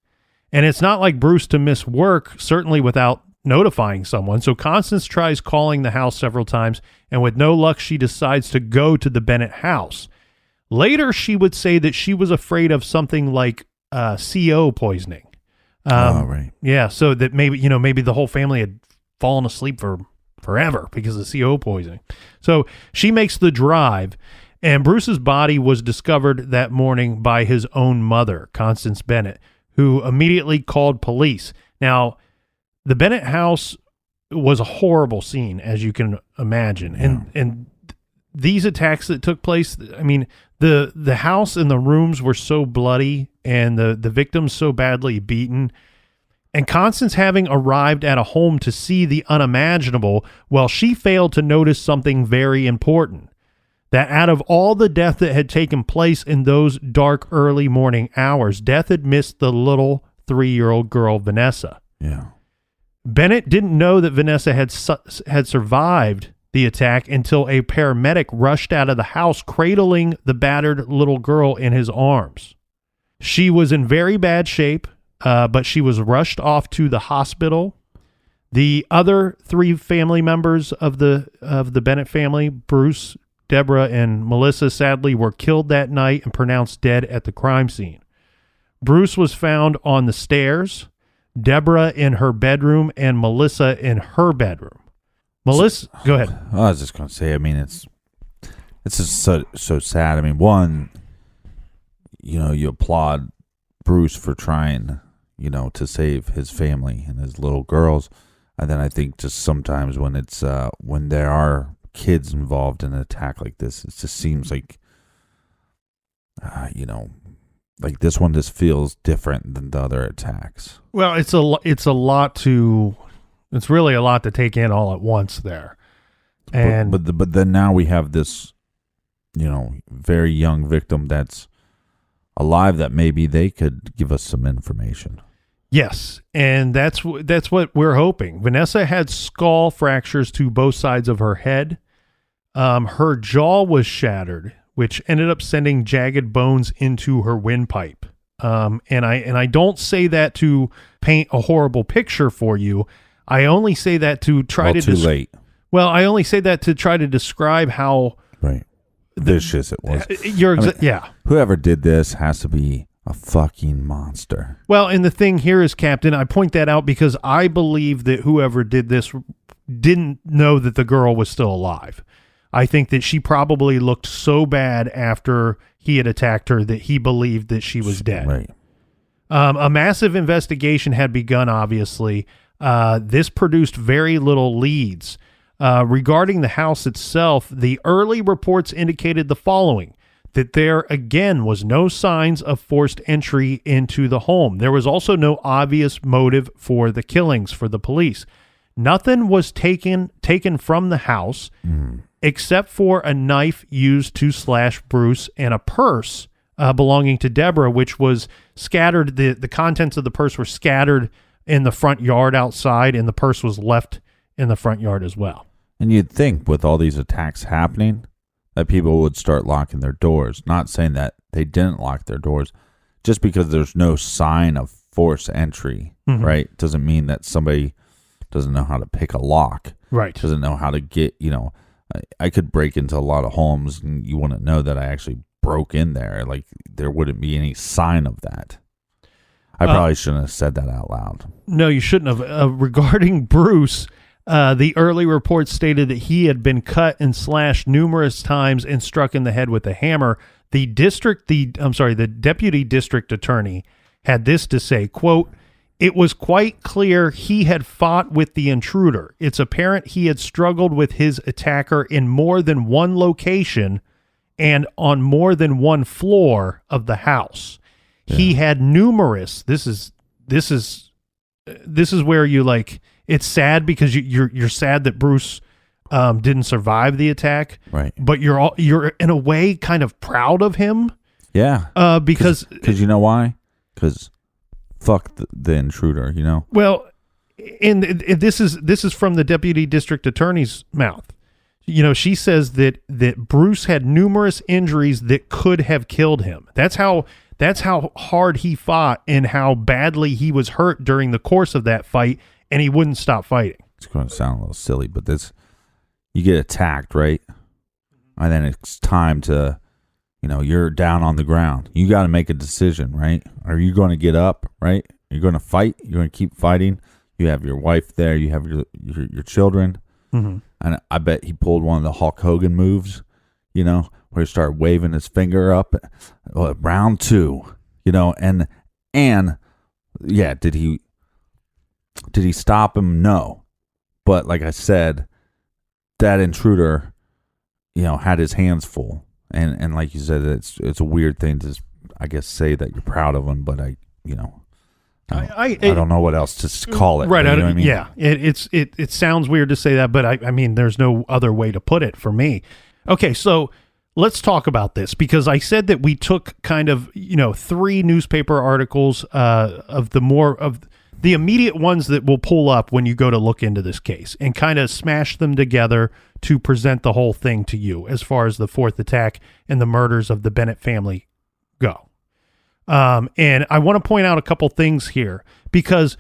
And it's not like Bruce to miss work, certainly without notifying someone. So Constance tries calling the house several times, and with no luck, she decides to go to the Bennett house. Later, she would say that she was afraid of something like CO poisoning. Right. Yeah, so that maybe the whole family had fallen asleep for forever because of CO poisoning. So she makes the drive, and Bruce's body was discovered that morning by his own mother, Constance Bennett, who immediately called police. Now, the Bennett house was a horrible scene, as you can imagine. Yeah. And these attacks that took place, I mean, the house and the rooms were so bloody and the victims so badly beaten. And Constance, having arrived at a home to see the unimaginable, well, she failed to notice something very important. That out of all the death that had taken place in those dark early morning hours, death had missed the little 3-year-old girl, Vanessa. Yeah. Bennett didn't know that Vanessa had survived the attack until a paramedic rushed out of the house, cradling the battered little girl in his arms. She was in very bad shape, but she was rushed off to the hospital. The other 3 family members of the Bennett family, Bruce, Deborah, and Melissa, sadly were killed that night and pronounced dead at the crime scene. Bruce was found on the stairs, Deborah in her bedroom, and Melissa in her bedroom. Melissa, go ahead. I was just going to say, I mean, it's just so sad. I mean, one, you applaud Bruce for trying, to save his family and his little girls. And then I think just sometimes when it's when there are kids involved in an attack like this, it just seems like, like this one just feels different than the other attacks. Well, it's really a lot to take in all at once there. And but then now we have this, very young victim that's alive that maybe they could give us some information. Yes, and that's what we're hoping. Vanessa had skull fractures to both sides of her head. Her jaw was shattered, which ended up sending jagged bones into her windpipe. And I don't say that to paint a horrible picture for you. I only say that to try to late. Well, I only say that to try to describe how vicious it was. Yeah. Whoever did this has to be a fucking monster. Well, and the thing here is, Captain, I point that out because I believe that whoever did this didn't know that the girl was still alive. I think that she probably looked so bad after he had attacked her that he believed that she was dead. Right. A massive investigation had begun, obviously. This produced very little leads. Regarding the house itself, the early reports indicated the following: that there again was no signs of forced entry into the home. There was also no obvious motive for the killings for the police. Nothing was taken from the house except for a knife used to slash Bruce and a purse belonging to Deborah, which was scattered. The contents of the purse were scattered in the front yard outside, and the purse was left in the front yard as well. And you'd think with all these attacks happening that people would start locking their doors. Not saying that they didn't lock their doors. Just because there's no sign of forced entry, right, doesn't mean that somebody doesn't know how to pick a lock. Right. Doesn't know how to get, I could break into a lot of homes and you wouldn't know that I actually broke in there. Like, there wouldn't be any sign of that. I probably shouldn't have said that out loud. No, you shouldn't have. Regarding Bruce, The early reports stated that he had been cut and slashed numerous times and struck in the head with a hammer. The deputy district attorney had this to say, quote, "It was quite clear he had fought with the intruder. It's apparent he had struggled with his attacker in more than one location and on more than one floor of the house. Yeah. He had numerous." This is where you like. It's sad because you're sad that Bruce didn't survive the attack, right? But you're in a way kind of proud of him, yeah. Because you know why? Because fuck the intruder, you know. Well, and this is from the deputy district attorney's mouth. You know, she says that Bruce had numerous injuries that could have killed him. That's how hard he fought and how badly he was hurt during the course of that fight, and he wouldn't stop fighting. It's going to sound a little silly, but you get attacked, right? And then it's time to, you're down on the ground. You got to make a decision, right? Are you going to get up, right? You're going to fight. You're going to keep fighting. You have your wife there. You have your children. Mm-hmm. And I bet he pulled one of the Hulk Hogan moves, where he started waving his finger up. Round 2, and yeah, did he stop him? No. But like I said, that intruder, had his hands full. And like you said, it's a weird thing to, I guess, say that you're proud of him, but I don't know what else to call it. Right. You know what I mean? Yeah. It sounds weird to say that, but I mean, there's no other way to put it for me. Okay. So let's talk about this, because I said that we took kind of, 3 newspaper articles of the immediate ones that will pull up when you go to look into this case and kind of smash them together to present the whole thing to you as far as the 4th attack and the murders of the Bennett family go. And I want to point out a couple things here, because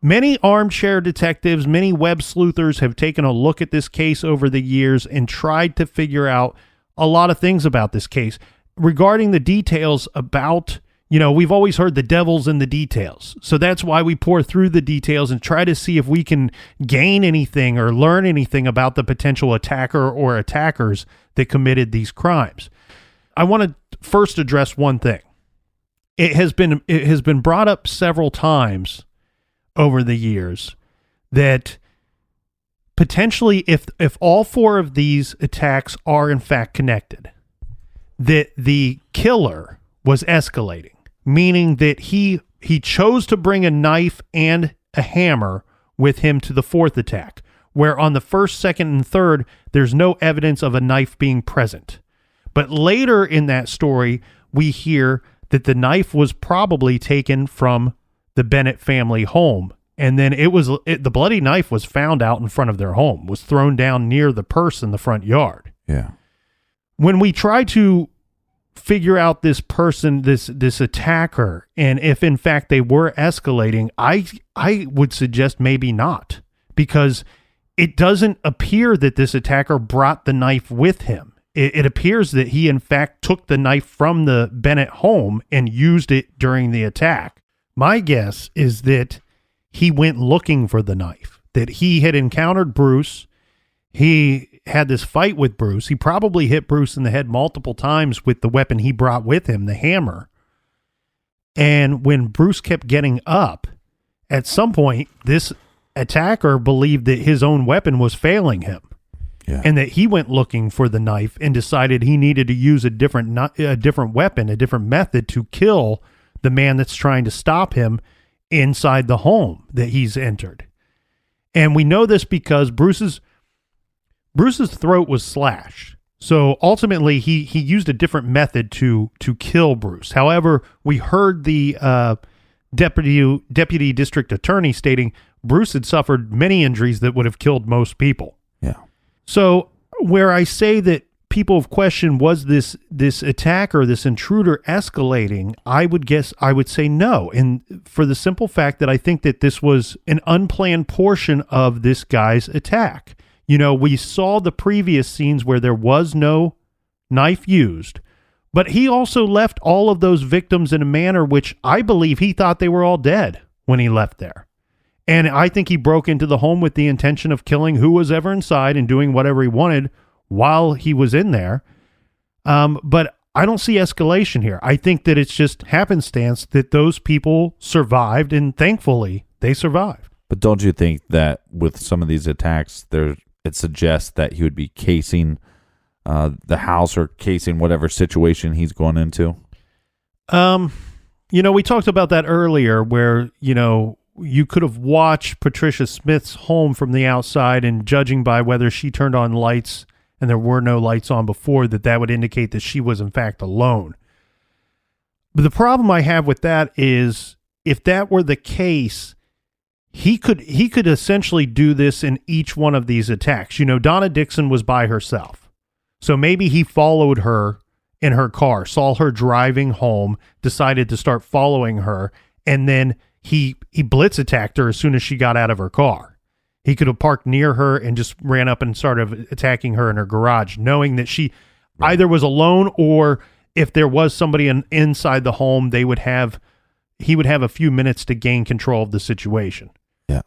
many armchair detectives, many web sleuthers have taken a look at this case over the years and tried to figure out a lot of things about this case regarding the details about, we've always heard the devil's in the details. So that's why we pour through the details and try to see if we can gain anything or learn anything about the potential attacker or attackers that committed these crimes. I want to first address one thing. It has been brought up several times over the years that potentially if all 4 of these attacks are in fact connected, that the killer was escalating, meaning that he chose to bring a knife and a hammer with him to the 4th attack, where on the 1st, 2nd, and 3rd, there's no evidence of a knife being present. But later in that story, we hear that the knife was probably taken from the Bennett family home. And then the bloody knife was found out in front of their home, was thrown down near the purse in the front yard. Yeah. When we try to figure out this person, this attacker, and if in fact they were escalating, I would suggest maybe not, because it doesn't appear that this attacker brought the knife with him. It appears that he in fact took the knife from the Bennett home and used it during the attack. My guess is that he went looking for the knife, that he had encountered Bruce. He had this fight with Bruce. He probably hit Bruce in the head multiple times with the weapon he brought with him, the hammer. And when Bruce kept getting up, at some point, this attacker believed that his own weapon was failing him. Yeah. And that he went looking for the knife and decided he needed to use a different weapon, a different method to kill the man that's trying to stop him inside the home that he's entered. And we know this because Bruce's throat was slashed. So ultimately he used a different method to kill Bruce. However, we heard the deputy district attorney stating Bruce had suffered many injuries that would have killed most people. Yeah. So where I say that people have questioned, was this attacker, this intruder escalating, I would say no. And for the simple fact that I think that this was an unplanned portion of this guy's attack. We saw the previous scenes where there was no knife used, but he also left all of those victims in a manner which I believe he thought they were all dead when he left there. And I think he broke into the home with the intention of killing who was ever inside and doing whatever he wanted while he was in there. But I don't see escalation here. I think that it's just happenstance that those people survived, and thankfully they survived. But don't you think that with some of these attacks, it suggests that he would be casing the house or casing whatever situation he's going into? We talked about that earlier where, you could have watched Patricia Smith's home from the outside, and judging by whether she turned on lights and there were no lights on before, that would indicate that she was in fact alone. But the problem I have with that is, if that were the case, he could essentially do this in each one of these attacks. Donna Dixon was by herself. So maybe he followed her in her car, saw her driving home, decided to start following her, and then he blitz attacked her as soon as she got out of her car. He could have parked near her and just ran up and started attacking her in her garage, knowing that she either was alone, or if there was somebody inside the home, he would have a few minutes to gain control of the situation. Yeah.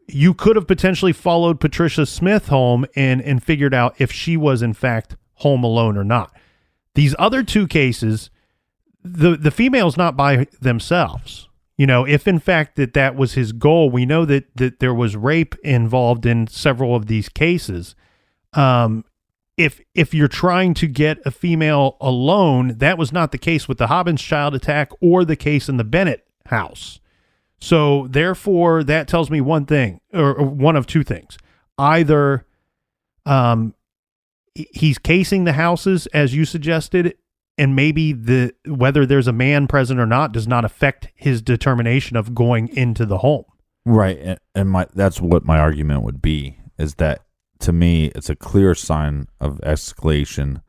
You could have potentially followed Patricia Smith home and figured out if she was in fact home alone or not. These other two cases, the female's not by themselves. If in fact that was his goal, we know that there was rape involved in several of these cases. If you're trying to get a female alone, that was not the case with the Hobbins child attack or the case in the Bennett house. So therefore, that tells me one thing, or one of two things. Either he's casing the houses, as you suggested, and maybe whether there's a man present or not does not affect his determination of going into the home. Right, and that's what my argument would be, is that to me it's a clear sign of escalation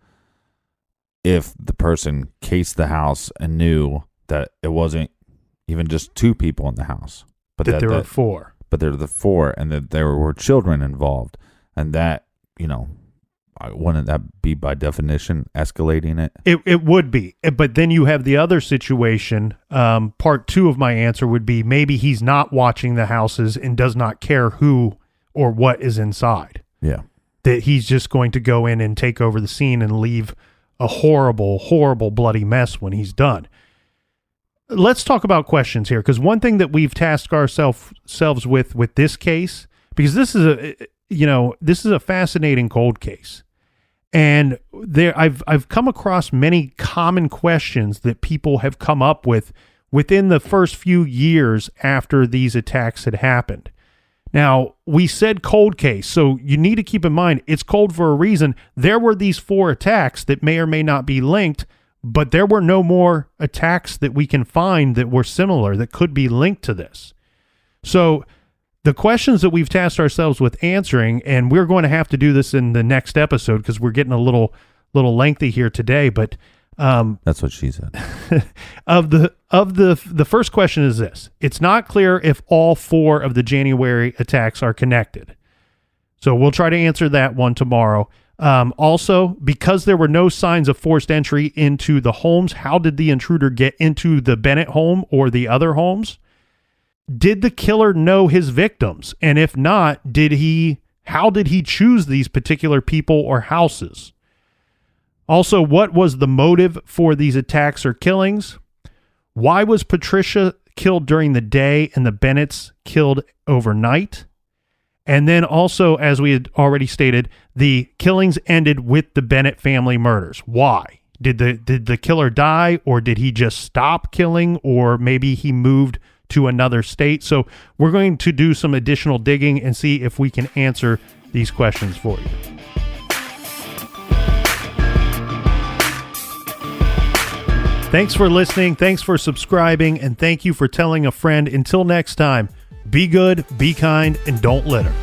if the person cased the house and knew that it wasn't even just two people in the house, but that there were four. But there were the four, and that there were children involved, and that, wouldn't that be by definition escalating it? It would be. But then you have the other situation. Part two of my answer would be maybe he's not watching the houses and does not care who or what is inside. Yeah. That he's just going to go in and take over the scene and leave a horrible, horrible, bloody mess when he's done. Let's talk about questions here, because one thing that we've tasked ourselves with this case, because this is a fascinating cold case. And I've come across many common questions that people have come up with within the first few years after these attacks had happened. Now, we said cold case, so you need to keep in mind it's cold for a reason. There were these four attacks that may or may not be linked, but there were no more attacks that we can find that were similar that could be linked to this. So the questions that we've tasked ourselves with answering, and we're going to have to do this in the next episode because we're getting a little lengthy here today, but that's what she said. of the first question is this: it's not clear if all four of the January attacks are connected. So we'll try to answer that one tomorrow. Also, because there were no signs of forced entry into the homes, how did the intruder get into the Bennett home or the other homes? Did the killer know his victims? And if not, how did he choose these particular people or houses? Also, what was the motive for these attacks or killings? Why was Patricia killed during the day and the Bennetts killed overnight? And then also, as we had already stated, the killings ended with the Bennett family murders. Why? Did the killer die, or did he just stop killing, or maybe he moved to another state? So we're going to do some additional digging and see if we can answer these questions for you. Thanks for listening. Thanks for subscribing. And thank you for telling a friend. Until next time, be good, be kind, and don't litter.